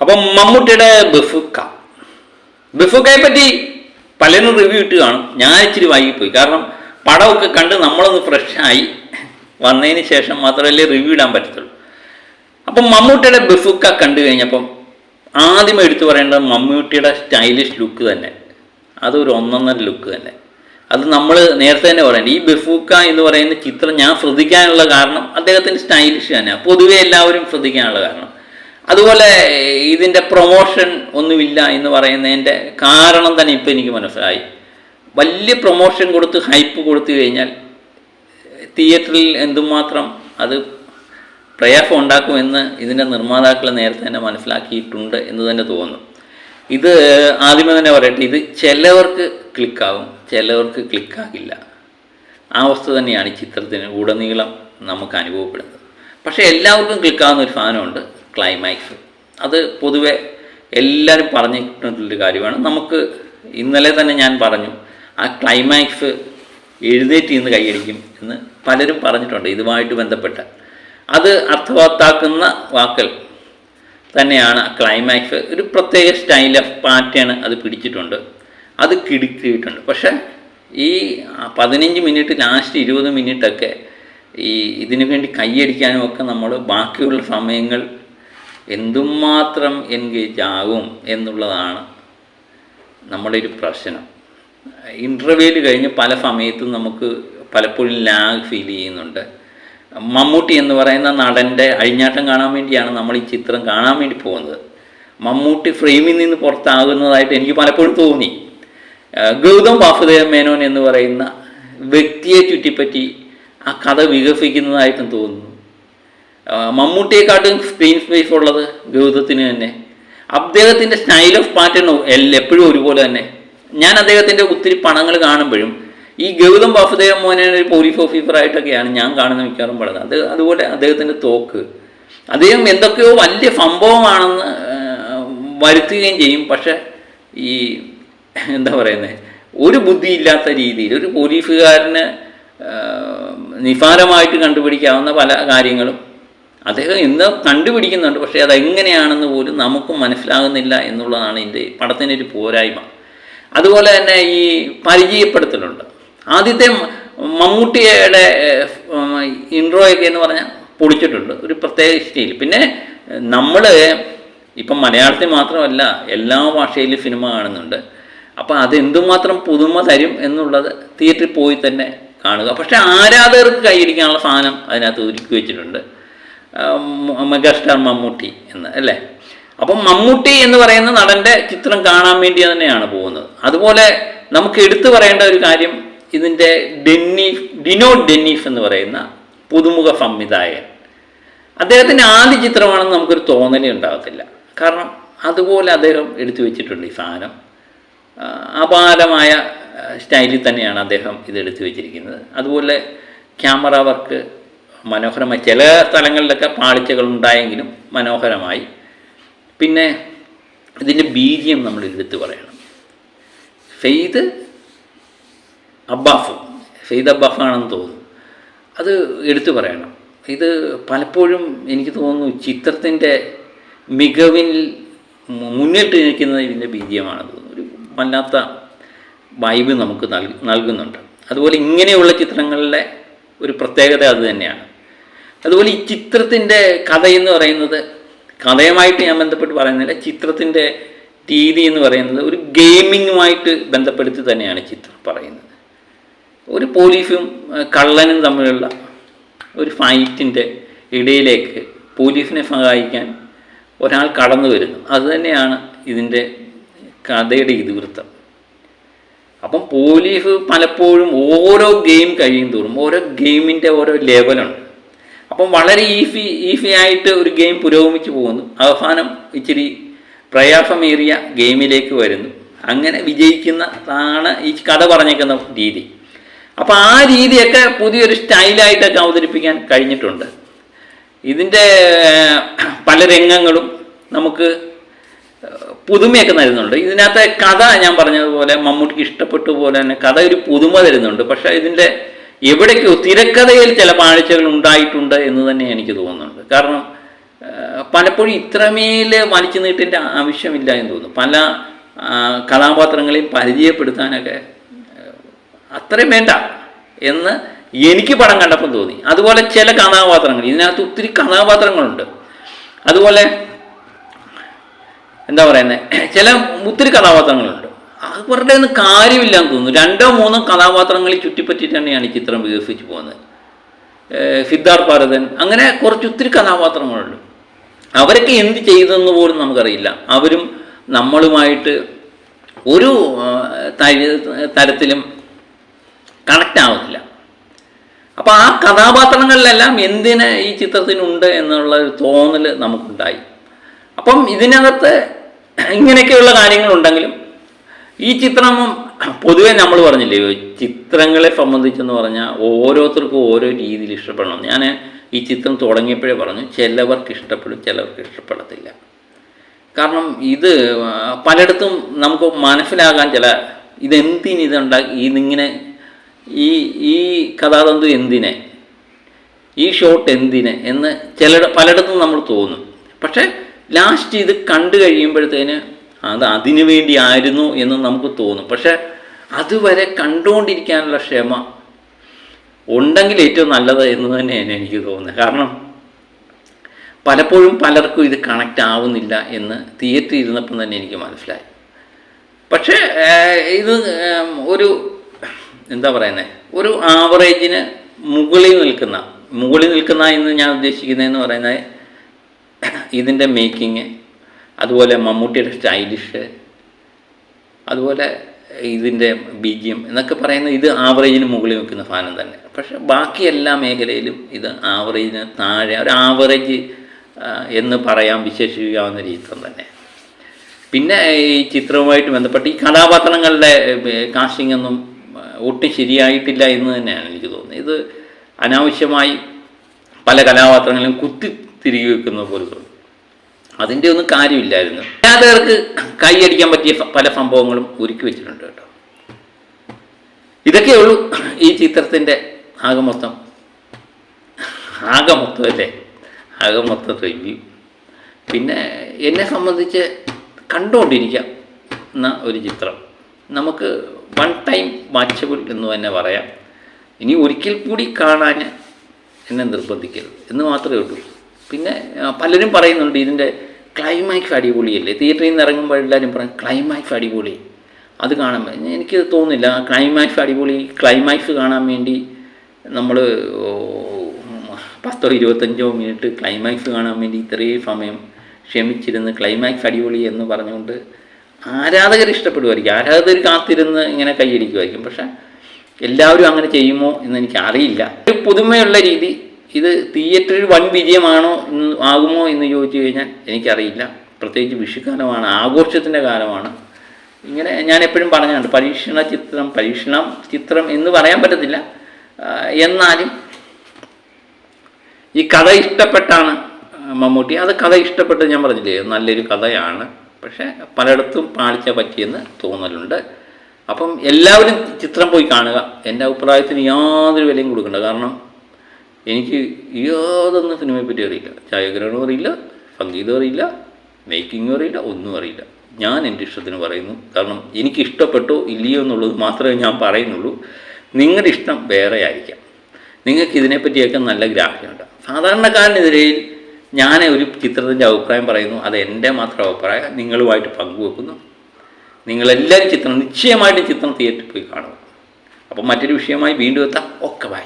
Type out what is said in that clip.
അപ്പം മമ്മൂട്ടിയുടെ ബെഫുക്കയെ പറ്റി പലരും റിവ്യൂ ഇട്ട് കാണും. ഞാൻ ഇച്ചിരി വൈകിപ്പോയി. കാരണം പടമൊക്കെ കണ്ട് നമ്മളൊന്ന് ഫ്രഷായി വന്നതിന് ശേഷം മാത്രമല്ലേ റിവ്യൂ ഇടാൻ പറ്റത്തുള്ളൂ. അപ്പം മമ്മൂട്ടിയുടെ ബെഫുക്ക കണ്ടു കഴിഞ്ഞപ്പം ആദ്യം എടുത്തു പറയേണ്ടത് മമ്മൂട്ടിയുടെ സ്റ്റൈലിഷ് ലുക്ക് തന്നെ. അതൊരു ഒന്നൊന്നര ലുക്ക് തന്നെ. അത് നമ്മൾ നേരത്തെ തന്നെ പറയേണ്ടത്. ഈ ബെഫൂക്ക എന്ന് പറയുന്ന ചിത്രം ഞാൻ ശ്രദ്ധിക്കാനുള്ള കാരണം അദ്ദേഹത്തിൻ്റെ സ്റ്റൈലിഷ് തന്നെയാണ്, പൊതുവെ എല്ലാവരും ശ്രദ്ധിക്കാനുള്ള കാരണം. അതുപോലെ ഇതിൻ്റെ പ്രൊമോഷൻ ഒന്നുമില്ല എന്ന് പറയുന്നതിൻ്റെ കാരണം തന്നെ ഇപ്പം എനിക്ക് മനസ്സിലായി. വലിയ പ്രൊമോഷൻ കൊടുത്ത് ഹൈപ്പ് കൊടുത്തു കഴിഞ്ഞാൽ തിയേറ്ററിൽ എന്തുമാത്രം അത് പ്രയാസം ഉണ്ടാക്കുമെന്ന് ഇതിൻ്റെ നിർമ്മാതാക്കൾ നേരത്തെ തന്നെ മനസ്സിലാക്കിയിട്ടുണ്ട് എന്ന് തന്നെ തോന്നുന്നു. ഇത് ആദ്യമേ തന്നെ പറയട്ടെ, ഇത് ചിലവർക്ക് ക്ലിക്കാവും, ചിലവർക്ക് ക്ലിക്കാകില്ല. ആ അവസ്ഥ തന്നെയാണ് ഈ ചിത്രത്തിന് ഉടനീളം നമുക്ക് അനുഭവപ്പെടുന്നത്. പക്ഷേ എല്ലാവർക്കും ക്ലിക്കാവുന്ന ഒരു സാധനമുണ്ട്, ക്ലൈമാക്സ്. അത് പൊതുവെ എല്ലാവരും പറഞ്ഞിട്ടുള്ളൊരു കാര്യമാണ്. നമുക്ക് ഇന്നലെ തന്നെ ഞാൻ പറഞ്ഞു, ആ ക്ലൈമാക്സ് എഴുന്നേറ്റ് നിന്ന് കൈയടിക്കും എന്ന് പലരും പറഞ്ഞിട്ടുണ്ട് ഇതുമായിട്ട് ബന്ധപ്പെട്ട്. അത് അർത്ഥവത്താക്കുന്ന വാക്കൽ തന്നെയാണ് ക്ലൈമാക്സ്. ഒരു പ്രത്യേക സ്റ്റൈൽ ഓഫ് പാറ്റേൺ അത് പിടിച്ചിട്ടുണ്ട്, അത് കിടുക്കിയിട്ടുണ്ട്. പക്ഷേ ഈ 15 മിനിറ്റ് ലാസ്റ്റ് 20 മിനിറ്റൊക്കെ ഈ ഇതിനു വേണ്ടി കൈയടിക്കാനും ഒക്കെ നമ്മൾ ബാക്കിയുള്ള സമയങ്ങൾ എന്തുമാത്രം എൻഗേജ് ആകും എന്നുള്ളതാണ് നമ്മുടെ ഒരു പ്രശ്നം. ഇൻ്റർവ്യൂവിൽ കഴിഞ്ഞ് പല സമയത്തും നമുക്ക് പലപ്പോഴും ലാഗ് ഫീൽ ചെയ്യുന്നുണ്ട്. മമ്മൂട്ടി എന്ന് പറയുന്ന നടൻ്റെ അഴിഞ്ഞാട്ടം കാണാൻ വേണ്ടിയാണ് നമ്മൾ ഈ ചിത്രം കാണാൻ വേണ്ടി പോകുന്നത്. മമ്മൂട്ടി ഫ്രെയിമിൽ നിന്ന് പുറത്താകുന്നതായിട്ട് എനിക്ക് പലപ്പോഴും തോന്നി. ഗൗതം വാസുദേവ മേനോൻ എന്ന് പറയുന്ന വ്യക്തിയെ ചുറ്റിപ്പറ്റി ആ കഥ വികസിക്കുന്നതായിട്ടും തോന്നുന്നു. മമ്മൂട്ടിയെക്കാട്ടും സ്ക്രീൻ സ്പേസ് ഉള്ളത് ഗൗതത്തിന് തന്നെ. അദ്ദേഹത്തിൻ്റെ സ്റ്റൈൽ ഓഫ് പാറ്റേൺ എപ്പോഴും ഒരുപോലെ തന്നെ. ഞാൻ അദ്ദേഹത്തിൻ്റെ ഒത്തിരി പടങ്ങൾ കാണുമ്പോഴും ഈ ഗൗതം വാസുദേവ മോനെ ഒരു പോലീസ് ഓഫീസറായിട്ടൊക്കെയാണ് ഞാൻ കാണുന്ന മിക്കവാറും പടം. അതുപോലെ അദ്ദേഹത്തിൻ്റെ തോക്ക്, അദ്ദേഹം എന്തൊക്കെയോ വലിയ സംഭവമാണെന്ന് വരുത്തുകയും ചെയ്യും. പക്ഷെ ഈ എന്താ പറയുന്നത്, ഒരു ബുദ്ധിയില്ലാത്ത രീതിയിൽ ഒരു പോലീസുകാരന് നിസ്സാരമായിട്ട് കണ്ടുപിടിക്കാവുന്ന പല കാര്യങ്ങളും അദ്ദേഹം ഇന്ന് കണ്ടുപിടിക്കുന്നുണ്ട്. പക്ഷേ അതെങ്ങനെയാണെന്ന് പോലും നമുക്കും മനസ്സിലാകുന്നില്ല എന്നുള്ളതാണ് ഇതിൻ്റെ പടത്തിൻ്റെ ഒരു പോരായ്മ. അതുപോലെ തന്നെ ഈ പരിചയപ്പെടുത്തലുണ്ട്. ആദ്യത്തെ മമ്മൂട്ടിയുടെ ഇൻട്രോയൊക്കെ എന്ന് പറഞ്ഞാൽ പൊളിച്ചിട്ടുണ്ട്, ഒരു പ്രത്യേക സ്റ്റൈൽ. പിന്നെ നമ്മൾ ഇപ്പം മലയാളത്തിൽ മാത്രമല്ല എല്ലാ ഭാഷയിലും സിനിമ കാണുന്നുണ്ട്. അപ്പോൾ അതെന്തുമാത്രം പുതുമ തരും എന്നുള്ളത് തിയേറ്ററിൽ പോയി തന്നെ കാണുക. പക്ഷേ ആരാധകർക്ക് കൈയടിക്കാനുള്ള സാധനം അതിനകത്ത് ഒരുക്കി വെച്ചിട്ടുണ്ട്, മെഗാസ്റ്റാർ മമ്മൂട്ടി എന്ന് അല്ലേ. അപ്പം മമ്മൂട്ടി എന്ന് പറയുന്ന നടൻ്റെ ചിത്രം കാണാൻ വേണ്ടി തന്നെയാണ് പോകുന്നത്. അതുപോലെ നമുക്ക് എടുത്തു പറയേണ്ട ഒരു കാര്യം, ഇതിൻ്റെ ഡിനോ ഡെന്നീസ് എന്ന് പറയുന്ന പുതുമുഖ സംവിധായകൻ, അദ്ദേഹത്തിൻ്റെ ആദ്യ ചിത്രമാണെന്ന് നമുക്കൊരു തോന്നലേ ഉണ്ടാകത്തില്ല. കാരണം അതുപോലെ അദ്ദേഹം എടുത്തു വെച്ചിട്ടുണ്ട് ഈ സാധനം. അപാരമായ സ്റ്റൈലിൽ തന്നെയാണ് അദ്ദേഹം ഇതെടുത്തു വെച്ചിരിക്കുന്നത്. അതുപോലെ ക്യാമറ വർക്ക് മനോഹരമായി, ചില സ്ഥലങ്ങളിലൊക്കെ പാളിച്ചകൾ ഉണ്ടായെങ്കിലും മനോഹരമായി. പിന്നെ ഇതിൻ്റെ BGM നമ്മൾ എടുത്തു പറയണം. സെയ്ദ് അബ്ബാഫാണെന്ന് തോന്നുന്നു, അത് എടുത്തു പറയണം. ഇത് പലപ്പോഴും എനിക്ക് തോന്നുന്നു ചിത്രത്തിൻ്റെ മികവിൽ മുന്നിട്ട് നിൽക്കുന്നത് ഇതിൻ്റെ BGM ആണെന്ന് തോന്നുന്നു. ഒരു വല്ലാത്ത വൈബ് നമുക്ക് നൽകുന്നുണ്ട്. അതുപോലെ ഇങ്ങനെയുള്ള ചിത്രങ്ങളിലെ ഒരു പ്രത്യേകത അത് തന്നെയാണ്. അതുപോലെ ഈ ചിത്രത്തിൻ്റെ കഥയെന്ന് പറയുന്നത്, കഥയുമായിട്ട് ഞാൻ ബന്ധപ്പെട്ട് പറയുന്നില്ല, ചിത്രത്തിൻ്റെ രീതി എന്ന് പറയുന്നത് ഒരു ഗെയിമിങ്ങുമായിട്ട് ബന്ധപ്പെടുത്തി തന്നെയാണ് ചിത്രം പറയുന്നത്. ഒരു പോലീസും കള്ളനും തമ്മിലുള്ള ഒരു ഫൈറ്റിൻ്റെ ഇടയിലേക്ക് പോലീസിനെ സഹായിക്കാൻ ഒരാൾ കടന്നു വരുന്നു. അതുതന്നെയാണ് ഇതിൻ്റെ കഥയുടെ ഇതിവൃത്തം. അപ്പം പോലീസ് പലപ്പോഴും ഓരോ ഗെയിം കഴിയും തോറും ഓരോ ഗെയിമിൻ്റെ ഓരോ ലെവലുണ്ട്. അപ്പം വളരെ ഈസി ആയിട്ട് ഒരു ഗെയിം പുരോഗമിച്ചു പോകുന്നു, അവസാനം ഇച്ചിരി പ്രയാസമേറിയ ഗെയിമിലേക്ക് വരുന്നു. അങ്ങനെ വിജയിക്കുന്നതാണ് ഈ കഥ പറഞ്ഞേക്കുന്ന രീതി. അപ്പോൾ ആ രീതിയൊക്കെ പുതിയൊരു സ്റ്റൈലായിട്ടൊക്കെ അവതരിപ്പിക്കാൻ കഴിഞ്ഞിട്ടുണ്ട്. ഇതിൻ്റെ പല രംഗങ്ങളും നമുക്ക് പുതുമയൊക്കെ തരുന്നുണ്ട്. ഇതിനകത്തെ കഥ ഞാൻ പറഞ്ഞതുപോലെ മമ്മൂട്ടിക്ക് ഇഷ്ടപ്പെട്ട പോലെ തന്നെ കഥ ഒരു പുതുമ തരുന്നുണ്ട്. പക്ഷേ ഇതിൻ്റെ എവിടേക്കോ തിരക്കഥയിൽ ചില പാഴ്ചകൾ ഉണ്ടായിട്ടുണ്ട് എന്ന് തന്നെ എനിക്ക് തോന്നുന്നുണ്ട്. കാരണം പലപ്പോഴും ഇത്രമേൽ വലിച്ചു നീട്ടേണ്ട ആവശ്യമില്ല എന്ന് തോന്നുന്നു. പല കഥാപാത്രങ്ങളെയും പരിചയപ്പെടുത്താനൊക്കെ അത്രയും വേണ്ട എന്ന് എനിക്ക് പടം കണ്ടപ്പം തോന്നി. അതുപോലെ ചില കഥാപാത്രങ്ങൾ, ഇതിനകത്ത് ഒത്തിരി കഥാപാത്രങ്ങളുണ്ട്. അതുപോലെ എന്താ പറയുന്നത്, ചില ഒത്തിരി കഥാപാത്രങ്ങളുണ്ട്. അവരുടെ ഒന്നും കാര്യമില്ലാന്ന് തോന്നുന്നു. 2-3 കഥാപാത്രങ്ങളിൽ ചുറ്റിപ്പറ്റിയിട്ട് തന്നെയാണ് ഈ ചിത്രം വികസിച്ച് പോകുന്നത്. സിദ്ധാർത്ഥ് ഭരതൻ, അങ്ങനെ ഒത്തിരി കഥാപാത്രങ്ങളുണ്ട്. അവരൊക്കെ എന്ത് ചെയ്തെന്ന് പോലും നമുക്കറിയില്ല. അവരും നമ്മളുമായിട്ട് ഒരു തരത്തിലും കണക്റ്റ് ആവുന്നില്ല. അപ്പോൾ ആ കഥാപാത്രങ്ങളിലെല്ലാം എന്തിന് ഈ ചിത്രത്തിനുണ്ട് എന്നുള്ള ഒരു തോന്നൽ നമുക്കുണ്ടായി. അപ്പം ഇതിനകത്ത് ഇങ്ങനെയൊക്കെയുള്ള കാര്യങ്ങളുണ്ടെങ്കിലും ഈ ചിത്രം പൊതുവെ നമ്മൾ പറഞ്ഞില്ലേ, ചിത്രങ്ങളെ സംബന്ധിച്ചെന്ന് പറഞ്ഞാൽ ഓരോരുത്തർക്കും ഓരോ രീതിയിൽ ഇഷ്ടപ്പെടണം. ഞാൻ ഈ ചിത്രം തുടങ്ങിയപ്പോഴേ പറഞ്ഞു, ചിലവർക്ക് ഇഷ്ടപ്പെടും, ചിലവർക്ക് ഇഷ്ടപ്പെടത്തില്ല. കാരണം ഇത് പലയിടത്തും നമുക്ക് മനസ്സിലാകാൻ ഇതിങ്ങനെ ഈ കഥാതന്തു എന്തിനെ, ഈ ഷോട്ട് എന്തിനെ എന്ന് പലയിടത്തും നമ്മൾ തോന്നും. പക്ഷേ ലാസ്റ്റ് ഇത് കണ്ടു കഴിയുമ്പോഴത്തേന് അതിനു വേണ്ടിയായിരുന്നു എന്ന് നമുക്ക് തോന്നും. പക്ഷെ അതുവരെ കണ്ടുകൊണ്ടിരിക്കാനുള്ള ക്ഷമ ഉണ്ടെങ്കിൽ ഏറ്റവും നല്ലത് എന്ന് തന്നെയാണ് എനിക്ക് തോന്നുന്നത്. കാരണം പലപ്പോഴും പലർക്കും ഇത് കണക്റ്റ് ആവുന്നില്ല എന്ന് തിയേറ്ററിൽ ഇരുന്നപ്പം തന്നെ എനിക്ക് മനസ്സിലായി. പക്ഷേ ഇത് ഒരു എന്താ പറയുന്നത്, ഒരു ആവറേജിന് മുകളിൽ നിൽക്കുന്ന എന്ന് ഞാൻ ഉദ്ദേശിക്കുന്നതെന്ന് പറയുന്നത് ഇതിൻ്റെ മേക്കിങ്, അതുപോലെ മമ്മൂട്ടിയുടെ സ്റ്റൈലിഷ്, അതുപോലെ ഇതിൻ്റെ BGM എന്നൊക്കെ പറയുന്നത് ഇത് ആവറേജിന് മുകളിൽ നിൽക്കുന്ന സാധനം തന്നെ. പക്ഷേ ബാക്കി എല്ലാ മേഖലയിലും ഇത് ആവറേജിന് താഴെ, ഒരു ആവറേജ് എന്ന് വിശേഷിപ്പിക്കാവുന്ന ചിത്രം തന്നെ. പിന്നെ ഈ ചിത്രവുമായിട്ട് ബന്ധപ്പെട്ട് ഈ കഥാപാത്രങ്ങളുടെ കാസ്റ്റിംഗ് ഒന്നും ഒട്ടും ശരിയായിട്ടില്ല എന്ന് തന്നെയാണ് എനിക്ക് തോന്നുന്നത്. ഇത് അനാവശ്യമായി പല കഥാപാത്രങ്ങളും തിരികെ വെക്കുന്ന പോലെ തോന്നും. അതിൻ്റെ ഒന്നും കാര്യമില്ലായിരുന്നു. ആരാധകർക്ക് കൈയടിക്കാൻ പറ്റിയ പല സംഭവങ്ങളും ഒരുക്കി വെച്ചിട്ടുണ്ട് കേട്ടോ. ഇതൊക്കെയുള്ളൂ ഈ ചിത്രത്തിൻ്റെ ആകെ മൊത്തം റിവ്യൂ. പിന്നെ എന്നെ സംബന്ധിച്ച് കണ്ടുകൊണ്ടിരിക്കാം എന്ന ഒരു ചിത്രം, നമുക്ക് 1 ടൈം വാച്ചബിൾ എന്ന് തന്നെ പറയാം. ഇനി ഒരിക്കൽ കൂടി കാണാൻ എന്നെ നിർബന്ധിക്കരുത് എന്ന് മാത്രമേ ഉള്ളൂ. പിന്നെ പലരും പറയുന്നുണ്ട് ഇതിൻ്റെ ക്ലൈമാക്സ് അടിപൊളിയല്ലേ, തിയേറ്ററിൽ നിന്ന് ഇറങ്ങുമ്പോൾ എല്ലാവരും പറയും ക്ലൈമാക്സ് അടിപൊളി, അത് കാണാൻ. എനിക്ക് തോന്നുന്നില്ല ക്ലൈമാക്സ് കാണാൻ വേണ്ടി നമ്മൾ 10-25 മിനിറ്റ് ക്ലൈമാക്സ് കാണാൻ വേണ്ടി ഇത്രയും സമയം ക്ഷമിച്ചിരുന്ന് ക്ലൈമാക്സ് അടിപൊളി എന്ന് പറഞ്ഞുകൊണ്ട് ആരാധകർ ഇഷ്ടപ്പെടുമായിരിക്കും, ആരാധകർ കാത്തിരുന്ന് ഇങ്ങനെ കൈയടിക്കുമായിരിക്കും. പക്ഷേ എല്ലാവരും അങ്ങനെ ചെയ്യുമോ എന്ന് എനിക്കറിയില്ല. ഒരു പുതുമയുള്ള രീതി, ഇത് തിയേറ്ററിൽ വൻ ആകുമോ എന്ന് ചോദിച്ചു കഴിഞ്ഞാൽ എനിക്കറിയില്ല. പ്രത്യേകിച്ച് വിഷുക്കാലമാണ്, ആഘോഷത്തിൻ്റെ കാലമാണ്. ഇങ്ങനെ ഞാൻ എപ്പോഴും പറഞ്ഞുണ്ട്, പരീക്ഷണ ചിത്രം എന്ന് പറയാൻ പറ്റത്തില്ല. എന്നാലും ഈ കഥ ഇഷ്ടപ്പെട്ടാണ് മമ്മൂട്ടി, കഥ ഇഷ്ടപ്പെട്ട് ഞാൻ പറഞ്ഞില്ലേ, നല്ലൊരു കഥയാണ്. പക്ഷേ പലയിടത്തും പാളിച്ച പറ്റിയെന്ന് തോന്നലുണ്ട്. അപ്പം എല്ലാവരും ചിത്രം പോയി കാണുക. എൻ്റെ അഭിപ്രായത്തിന് യാതൊരു വിലയും കൊടുക്കണ്ട. കാരണം എനിക്ക് യാതൊന്നും സിനിമയെ പറ്റി അറിയില്ല, ഛായാഗ്രഹണം അറിയില്ല, സംഗീതം അറിയില്ല, മേക്കിങ്ങും അറിയില്ല, ഒന്നും അറിയില്ല. ഞാൻ എൻ്റെ ഇഷ്ടത്തിന് പറയുന്നു. കാരണം എനിക്ക് ഇഷ്ടപ്പെട്ടോ ഇല്ലയോ എന്നുള്ളത് മാത്രമേ ഞാൻ പറയുന്നുള്ളൂ. നിങ്ങളുടെ ഇഷ്ടം വേറെ ആയിരിക്കാം. നിങ്ങൾക്ക് ഇതിനെപ്പറ്റിയൊക്കെ നല്ല ഗ്രാഹ്യമുണ്ട്. സാധാരണക്കാരനെതിരെയിൽ ഞാൻ ഒരു ചിത്രത്തിൻ്റെ അഭിപ്രായം പറയുന്നു, അത് എൻ്റെ മാത്രം അഭിപ്രായം നിങ്ങളുമായിട്ട് പങ്കുവെക്കുന്നു. നിങ്ങളെല്ലാവരും നിശ്ചയമായിട്ടും ചിത്രം തിയേറ്ററിൽ പോയി കാണുക. അപ്പം മറ്റൊരു വിഷയമായി വീണ്ടും എത്താം. Okay, by.